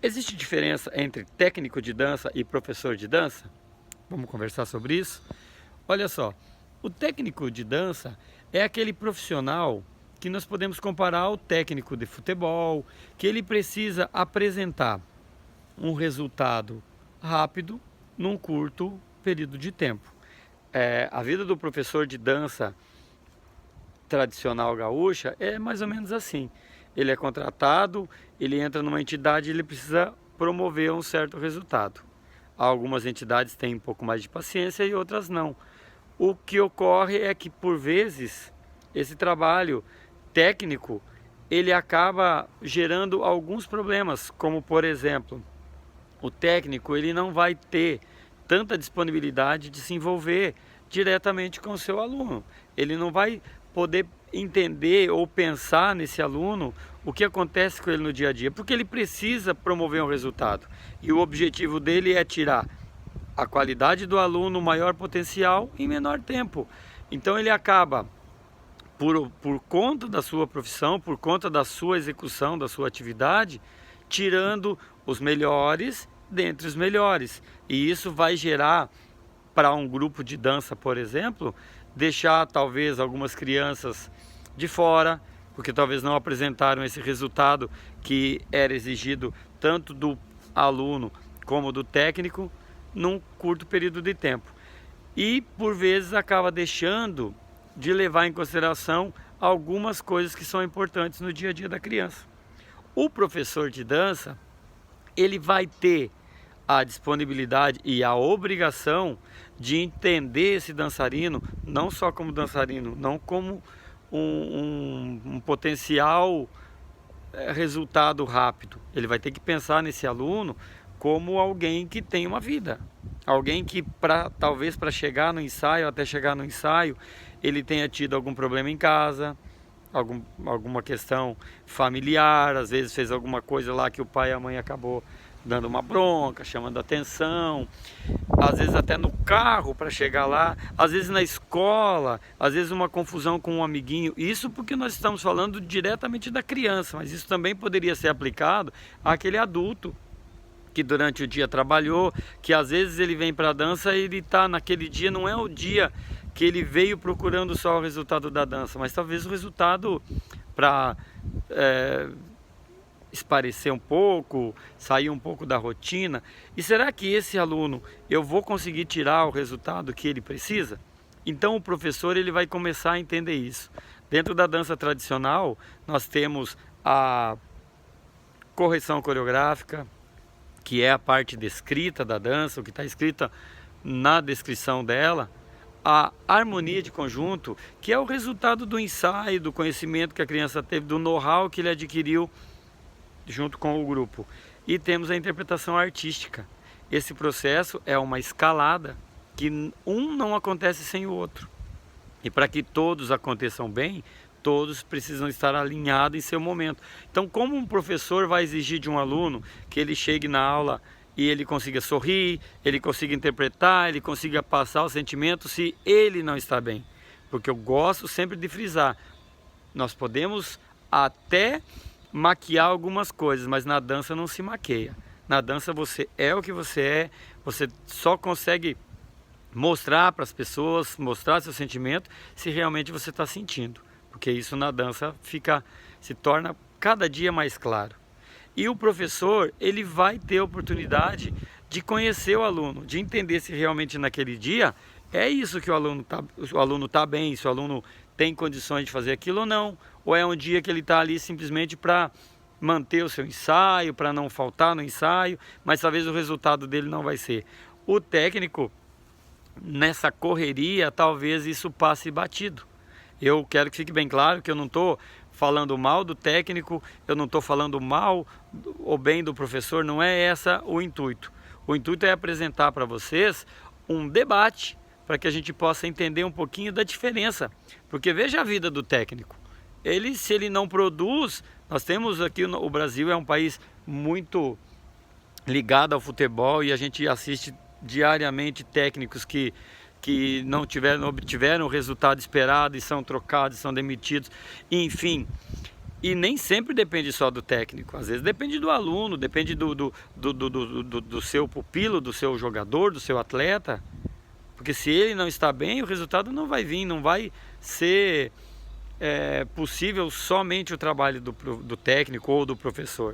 Existe diferença entre técnico de dança e professor de dança? Vamos conversar sobre isso? Olha só, o técnico de dança é aquele profissional que nós podemos comparar ao técnico de futebol, que ele precisa apresentar um resultado rápido num curto período de tempo. A vida do professor de dança tradicional gaúcha é mais ou menos assim. Ele é contratado, ele entra numa entidade e ele precisa promover um certo resultado. Algumas entidades têm um pouco mais de paciência e outras não. O que ocorre é que, por vezes, esse trabalho técnico, ele acaba gerando alguns problemas, como, por exemplo, o técnico ele não vai ter tanta disponibilidade de se envolver diretamente com o seu aluno. Ele não vai poder entender ou pensar nesse aluno o que acontece com ele no dia a dia, porque ele precisa promover um resultado. E o objetivo dele é tirar a qualidade do aluno, o maior potencial em menor tempo. Então ele acaba, por conta da sua profissão, por conta da sua execução, da sua atividade, tirando os melhores dentre os melhores. E isso vai gerar, para um grupo de dança, por exemplo, deixar talvez algumas crianças de fora, porque talvez não apresentaram esse resultado que era exigido tanto do aluno como do técnico num curto período de tempo. E por vezes acaba deixando de levar em consideração algumas coisas que são importantes no dia a dia da criança. O professor de dança, ele vai ter a disponibilidade e a obrigação de entender esse dançarino, não só como dançarino, não como um potencial resultado rápido. Ele vai ter que pensar nesse aluno como alguém que tem uma vida, alguém que talvez para chegar no ensaio, até chegar no ensaio, ele tenha tido algum problema em casa, alguma questão familiar, às vezes fez alguma coisa lá que o pai e a mãe acabou dando uma bronca, chamando atenção, às vezes até no carro para chegar lá, às vezes na escola, às vezes uma confusão com um amiguinho. Isso porque nós estamos falando diretamente da criança, mas isso também poderia ser aplicado àquele adulto que durante o dia trabalhou, que às vezes ele vem para a dança e ele está naquele dia, não é o dia que ele veio procurando só o resultado da dança, mas talvez o resultado para esparecer um pouco, sair um pouco da rotina. E será que esse aluno, eu vou conseguir tirar o resultado que ele precisa? Então o professor ele vai começar a entender isso. Dentro da dança tradicional, nós temos a correção coreográfica, que é a parte descrita da dança, o que está escrita na descrição dela, a harmonia de conjunto, que é o resultado do ensaio, do conhecimento que a criança teve, do know-how que ele adquiriu junto com o grupo. E temos a interpretação artística. Esse processo é uma escalada que um não acontece sem o outro. E para que todos aconteçam bem, todos precisam estar alinhados em seu momento. Então, como um professor vai exigir de um aluno que ele chegue na aula e ele consiga sorrir, ele consiga interpretar, ele consiga passar o sentimento se ele não está bem? Porque eu gosto sempre de frisar, nós podemos até maquiar algumas coisas, mas na dança não se maqueia. Na dança você é o que você é, você só consegue mostrar para as pessoas, mostrar seu sentimento se realmente você está sentindo, porque isso na dança se torna cada dia mais claro. E o professor, ele vai ter a oportunidade de conhecer o aluno, de entender se realmente naquele dia é isso que o aluno tá bem, se o aluno tem condições de fazer aquilo ou não, ou é um dia que ele está ali simplesmente para manter o seu ensaio, para não faltar no ensaio, mas talvez o resultado dele não vai ser. O técnico, nessa correria, talvez isso passe batido. Eu quero que fique bem claro que eu não estou falando mal do técnico, eu não estou falando mal ou bem do professor, não é esse o intuito. O intuito é apresentar para vocês um debate para que a gente possa entender um pouquinho da diferença. Porque veja a vida do técnico. Se ele não produz, nós temos aqui, o Brasil é um país muito ligado ao futebol e a gente assiste diariamente técnicos que não obtiveram o resultado esperado e são trocados, são demitidos, enfim. E nem sempre depende só do técnico, às vezes depende do aluno, depende do seu pupilo, do seu jogador, do seu atleta. Porque se ele não está bem, o resultado não vai vir, não vai ser possível somente o trabalho do técnico ou do professor.